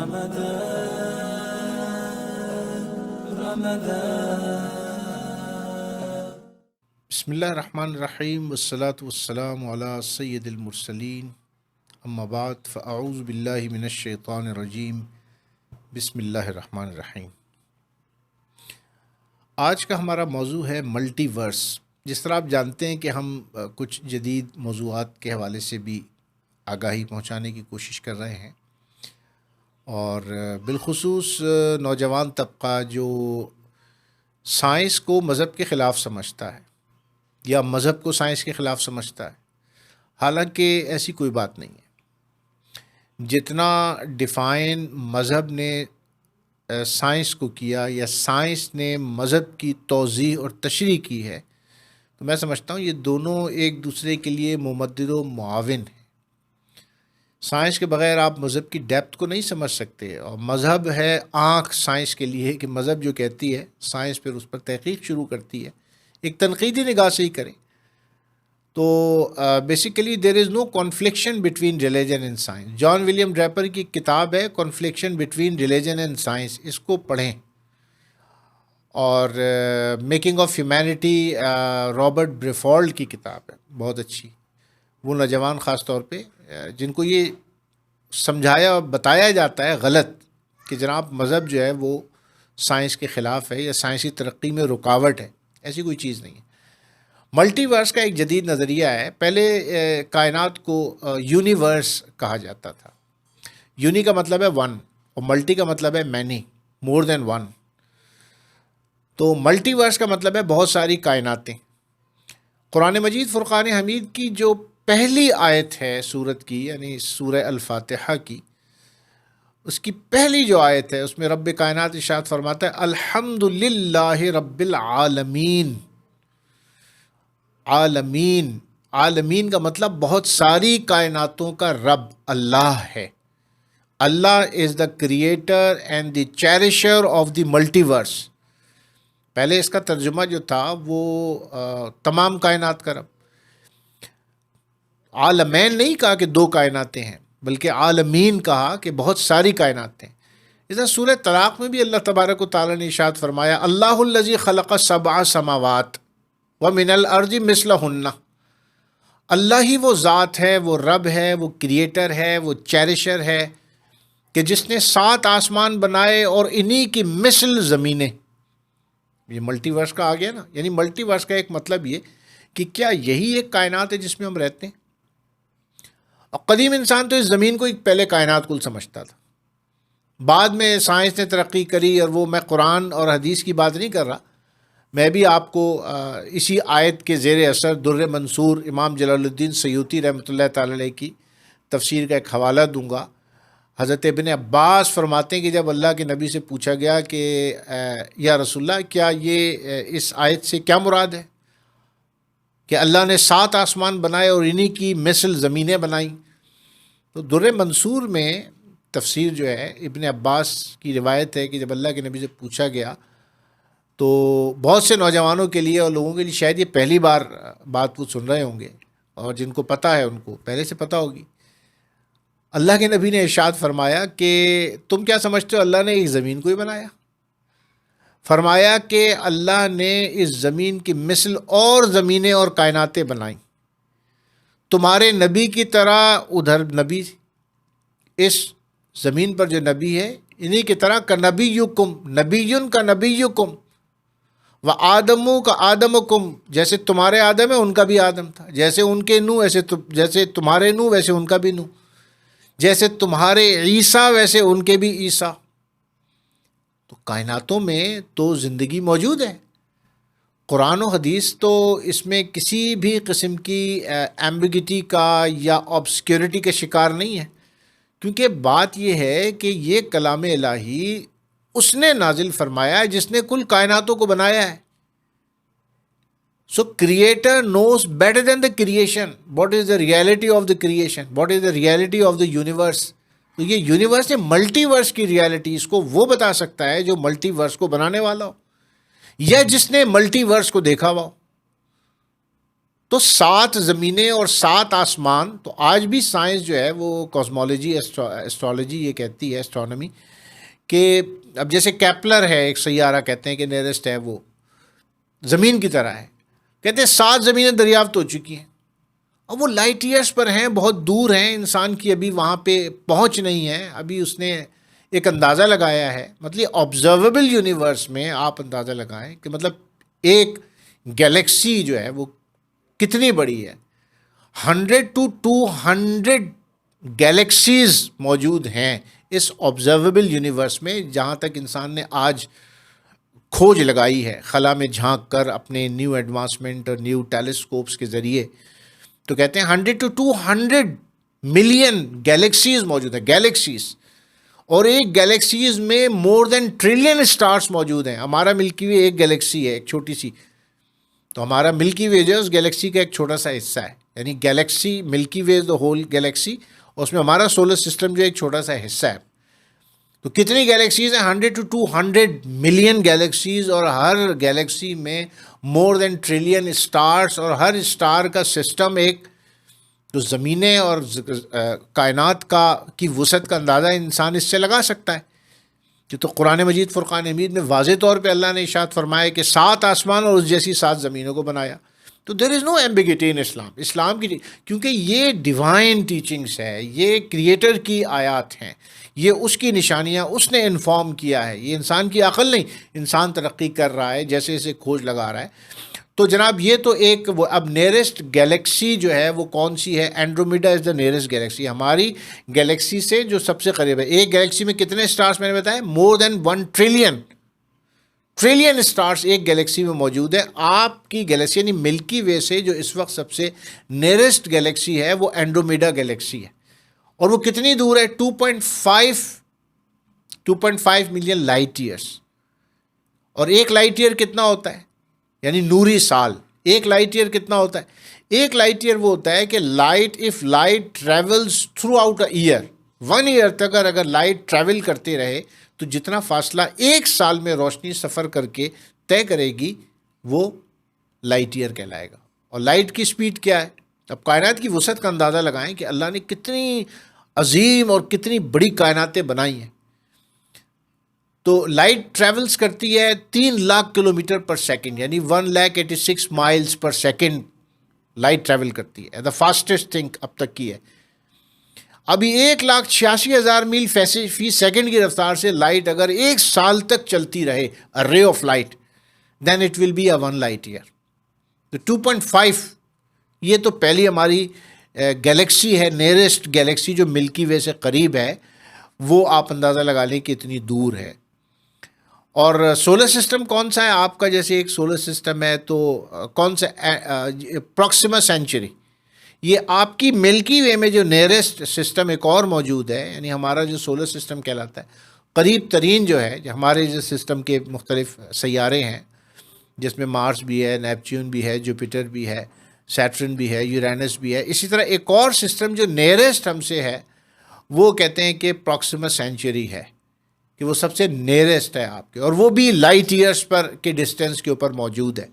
بسم اللہ الرحمن الرحیم والصلاة والسلام علی سید المرسلین اما بعد فاعوذ باللہ من الشیطان الرجیم بسم اللہ الرحمن الرحیم۔ آج کا ہمارا موضوع ہے ملٹی ورس۔ جس طرح آپ جانتے ہیں کہ ہم کچھ جدید موضوعات کے حوالے سے بھی آگاہی پہنچانے کی کوشش کر رہے ہیں، اور بالخصوص نوجوان طبقہ جو سائنس کو مذہب کے خلاف سمجھتا ہے یا مذہب کو سائنس کے خلاف سمجھتا ہے، حالانکہ ایسی کوئی بات نہیں ہے۔ جتنا ڈیفائن مذہب نے سائنس کو کیا یا سائنس نے مذہب کی توضیح اور تشریح کی ہے، تو میں سمجھتا ہوں یہ دونوں ایک دوسرے کے لیے ممدد و معاون ہیں۔ سائنس کے بغیر آپ مذہب کی ڈیپتھ کو نہیں سمجھ سکتے، اور مذہب ہے آنکھ سائنس کے لیے کہ مذہب جو کہتی ہے سائنس پھر اس پر تحقیق شروع کرتی ہے، ایک تنقیدی نگاہ سے ہی کریں۔ تو basically there is no conflict between religion and science. John William Draper کی کتاب ہے conflict between religion and science, اس کو پڑھیں۔ اور making of humanity Robert Briffault کی کتاب ہے، بہت اچھی۔ وہ نوجوان خاص طور پہ جن کو یہ سمجھایا اور بتایا جاتا ہے غلط کہ جناب مذہب جو ہے وہ سائنس کے خلاف ہے یا سائنسی ترقی میں رکاوٹ ہے، ایسی کوئی چیز نہیں ہے۔ ملٹی ورس کا ایک جدید نظریہ ہے۔ پہلے کائنات کو یونیورس کہا جاتا تھا۔ یونی کا مطلب ہے ون، اور ملٹی کا مطلب ہے مینی، مور دین ون۔ تو ملٹی ورس کا مطلب ہے بہت ساری کائناتیں۔ قرآن مجید فرقان حمید کی جو پہلی آیت ہے سورت کی، یعنی سورہ الفاتحہ کی، اس کی پہلی جو آیت ہے اس میں رب کائنات ارشاد فرماتا ہے الحمد للہ رب العالمین۔ عالمین، عالمین کا مطلب بہت ساری کائناتوں کا رب اللہ ہے۔ Allah is the creator and the cherisher of the multiverse. پہلے اس کا ترجمہ جو تھا وہ تمام کائنات کا رب۔ عالمین نہیں کہا کہ دو کائناتیں ہیں، بلکہ عالمین کہا کہ بہت ساری کائناتیں۔ اس طرح سورہ طلاق میں بھی اللہ تبارک و تعالیٰ نے ارشاد فرمایا اللہ الذی خلق سبع سماوات ومن الارض مثلہن۔ اللہ ہی وہ ذات ہے، وہ رب ہے، وہ کریٹر ہے، وہ چیریشر ہے کہ جس نے 7 آسمان بنائے اور انہی کی مثل زمینیں۔ یہ ملٹی ورس کا آ گیا نا، یعنی ملٹی ورس کا ایک مطلب یہ کہ کیا یہی ایک کائنات ہے جس میں ہم رہتے ہیں؟ اور قدیم انسان تو اس زمین کو ایک پہلے کائنات کل سمجھتا تھا۔ بعد میں سائنس نے ترقی کری، اور وہ میں قرآن اور حدیث کی بات نہیں کر رہا، میں بھی آپ کو اسی آیت کے زیر اثر در منصور امام جلال الدین سیوطی رحمۃ اللہ تعالی علیہ کی تفسیر کا ایک حوالہ دوں گا۔ حضرت ابن عباس فرماتے ہیں کہ جب اللہ کے نبی سے پوچھا گیا کہ یا رسول اللہ کیا یہ اس آیت سے کیا مراد ہے کہ اللہ نے 7 آسمان بنائے اور انہی کی مثل زمینیں بنائیں، تو در منصور میں تفسیر جو ہے ابن عباس کی روایت ہے کہ جب اللہ کے نبی سے پوچھا گیا تو بہت سے نوجوانوں کے لیے اور لوگوں کے لیے شاید یہ پہلی بار بات وہ سن رہے ہوں گے، اور جن کو پتہ ہے ان کو پہلے سے پتہ ہوگی۔ اللہ کے نبی نے ارشاد فرمایا کہ تم کیا سمجھتے ہو اللہ نے اس زمین کو ہی بنایا؟ فرمایا کہ اللہ نے اس زمین کی مثل اور زمینیں اور کائناتیں بنائیں، تمہارے نبی کی طرح ادھر نبی، اس زمین پر جو نبی ہے انہی کی طرح کا نبیکم، نبیٌ کا نبیکم و آدمو کا آدمکم، جیسے تمہارے آدم ہے ان کا بھی آدم تھا، جیسے ان کے نوح جیسے تمہارے نوح ویسے ان کا بھی نوح، جیسے تمہارے عیسیٰ ویسے ان کے بھی عیسیٰ۔ تو کائناتوں میں تو زندگی موجود ہے۔ قرآن و حدیث تو اس میں کسی بھی قسم کی ایمبیگیٹی کا یا آبسکیورٹی کے شکار نہیں ہے، کیونکہ بات یہ ہے کہ یہ کلام الہی اس نے نازل فرمایا ہے جس نے کل کائناتوں کو بنایا ہے۔ So creator knows better than the creation what is the reality of the creation, what is the reality of the universe. تو یہ یونیورس ہے ملٹی ورس کی ریالٹی، اس کو وہ بتا سکتا ہے جو ملٹی ورس کو بنانے والا ہو یا جس نے ملٹی ورس کو دیکھا ہوا ہو۔ تو 7 زمینیں اور 7 آسمان. تو آج بھی سائنس جو ہے وہ کاسمولوجی ایسٹرولوجی یہ کہتی ہے، ایسٹرونومی، کہ اب جیسے کیپلر ہے ایک سیارہ کہتے ہیں کہ نیئرسٹ ہے، وہ زمین کی طرح ہے. کہتے ہیں 7 زمینیں دریافت ہو چکی ہیں، اب وہ لائٹ ایئرس پر ہیں، بہت دور ہیں، انسان کی ابھی وہاں پہ پہنچ نہیں ہے. ابھی اس نے ایک اندازہ لگایا ہے، مطلب آبزرویبل یونیورس میں آپ اندازہ لگائیں کہ مطلب ایک گیلیکسی جو ہے وہ کتنی بڑی ہے. 100 to 200 گیلیکسیز موجود ہیں اس آبزرویبل یونیورس میں، جہاں تک انسان نے آج کھوج لگائی ہے خلا میں جھانک کر اپنے نیو ایڈوانسمنٹ اور نیو ٹیلیسکوپس کے ذریعے. تو کہتے ہیں 100 to 200 ملین گیلیکسیز موجود ہیں، گیلیکسیز. اور ایک گیلیکسیز میں مور دین ٹریلین اسٹارس موجود ہیں. ہمارا ملکی وے ایک گیلیکسی ہے، ایک چھوٹی سی. تو ہمارا ملکی وے جو ہے اس گیلیکسی کا ایک چھوٹا سا حصہ ہے، یعنی گیلیکسی ملکی وے از دا ہول گیلیکسی، اور اس میں ہمارا سولر سسٹم جو ایک چھوٹا سا حصہ ہے. تو کتنی گیلیکسیز ہیں؟ 100 to 200 ملین گیلیکسیز، اور ہر گیلیکسی میں مور دین ٹریلین اسٹارس، اور ہر اسٹار کا سسٹم ایک. تو زمینیں اور کائنات کی وسعت کا اندازہ انسان اس سے لگا سکتا ہے. تو قرآن مجید فرقان حمید میں واضح طور پہ اللہ نے ارشاد فرمایا کہ 7 آسمان اور اس جیسی 7 زمینوں کو بنایا. تو دیر از نو ایمبیگیٹی ان اسلام کی، کیونکہ یہ ڈیوائن ٹیچنگس ہے، یہ کریٹر کی آیات ہیں، یہ اس کی نشانیاں اس نے انفارم کیا ہے. یہ انسان کی عقل نہیں، انسان ترقی کر رہا ہے، جیسے جیسے کھوج لگا رہا ہے. تو جناب یہ تو ایک وہ اب نیئرسٹ گیلیکسی جو ہے وہ کون سی ہے؟ Andromeda is the nearest Galaxy, ہماری گیلیکسی سے جو سب سے قریب ہے. ایک گیلیکسی میں کتنے اسٹارس میں نے بتایا؟ مور دین 1 ٹریلین اسٹارس ایک گیلیکسی میں موجود ہے. آپ کی گیلیکسی یعنی ملکی وے سے جو اس وقت سب سے نیئرسٹ گیلیکسی ہے وہ اینڈرومیڈا گیلیکسی ہے. اور وہ کتنی دور ہے؟ 2.5 ملین لائٹ ایئرس. اور ایک لائٹ ایئر کتنا ہوتا ہے؟ یعنی نوری سال. ایک لائٹ ایئر کتنا ہوتا ہے؟ ایک لائٹ ایئر وہ ہوتا ہے کہ light of light travels throughout a year, 1 year تک اگر لائٹ ٹریول کرتے رہے تو جتنا فاصلہ ایک سال میں روشنی سفر کر کے طے کرے گی وہ لائٹ ایئر کہلائے گا. اور لائٹ کی سپیڈ کیا ہے؟ اب کائنات کی وسعت کا اندازہ لگائیں کہ اللہ نے کتنی عظیم اور کتنی بڑی کائناتیں بنائی ہیں. تو لائٹ ٹریولز کرتی ہے 3 لاکھ کلومیٹر پر سیکنڈ، یعنی 1,86 miles per second light travel کرتی ہے. دا فاسٹسٹ تھنگ اب تک کی ہے. ابھی 1,86,000 میل فی سیکنڈ کی رفتار سے لائٹ اگر ایک سال تک چلتی رہے، ray of light, then it will be a 1 light year. تو 2.5 یہ تو پہلی ہماری گیلیکسی ہے، نیئرسٹ گیلیکسی جو ملکی وے سے قریب ہے، وہ آپ اندازہ لگا لیں کہ اتنی دور ہے. اور سولر سسٹم کون سا ہے آپ کا؟ جیسے ایک سولر سسٹم ہے تو کون سا؟ پروکسیما سینچری. یہ آپ کی ملکی وے میں جو نیئرسٹ سسٹم ایک اور موجود ہے، یعنی ہمارا جو سولر سسٹم کہلاتا ہے قریب ترین جو ہے، جو ہمارے جو سسٹم کے مختلف سیارے ہیں جس میں مارس بھی ہے، نیپچیون بھی ہے، جوپیٹر بھی ہے، سیٹرن بھی ہے، یورینس بھی ہے. اسی طرح ایک اور سسٹم جو نیئرسٹ ہم سے ہے وہ کہتے ہیں کہ پروکسیما سینچری ہے، کہ وہ سب سے نیئرسٹ ہے آپ کے، اور وہ بھی لائٹ ایئرس پر کے ڈسٹینس کے اوپر موجود ہے.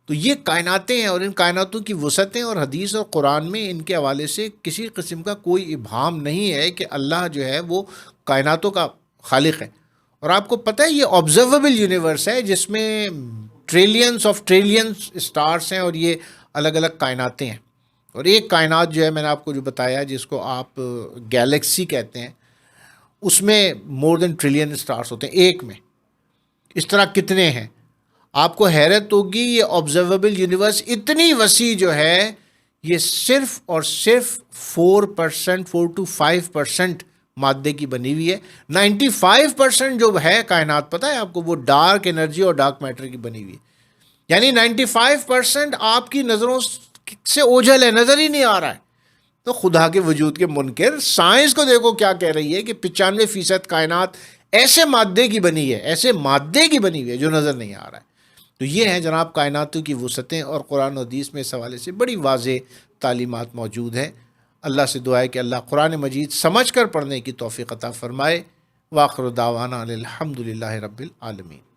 تو یہ کائناتیں ہیں، اور ان کائناتوں کی وسعتیں اور حدیث اور قرآن میں ان کے حوالے سے کسی قسم کا کوئی ابہام نہیں ہے کہ اللہ جو ہے وہ کائناتوں کا خالق ہے. اور آپ کو پتہ ہے یہ آبزرویبل یونیورس ہے جس میں ٹریلینس آف ٹریلینس اسٹارس ہیں، اور یہ الگ الگ کائناتیں ہیں. اور ایک کائنات جو ہے میں نے آپ کو جو بتایا جس کو آپ گیلیکسی کہتے ہیں، اس میں مور دین ٹریلین اسٹارس ہوتے ہیں ایک میں. اس طرح کتنے ہیں؟ آپ کو حیرت ہوگی یہ آبزرویبل یونیورس اتنی وسیع جو ہے یہ صرف اور صرف 4 to 5% مادے کی بنی ہوئی ہے. 95% جو ہے کائنات پتہ ہے آپ کو وہ ڈارک انرجی اور ڈارک میٹر کی بنی ہوئی ہے. یعنی 95% آپ کی نظروں سے اوجھل ہے، نظر ہی نہیں آ رہا ہے. تو خدا کے وجود کے منکر سائنس کو دیکھو کیا کہہ رہی ہے کہ 95% کائنات ایسے مادے کی بنی ہے، ایسے مادے کی بنی ہوئی ہے جو نظر نہیں آ رہا ہے. تو یہ ہیں جناب کائناتوں کی وسعتیں، اور قرآن و حدیث میں اس حوالے سے بڑی واضح تعلیمات موجود ہیں. اللہ سے دعا ہے کہ اللہ قرآن مجید سمجھ کر پڑھنے کی توفیق عطا فرمائے. وآخر دعوانا الحمد للہ رب العالمین.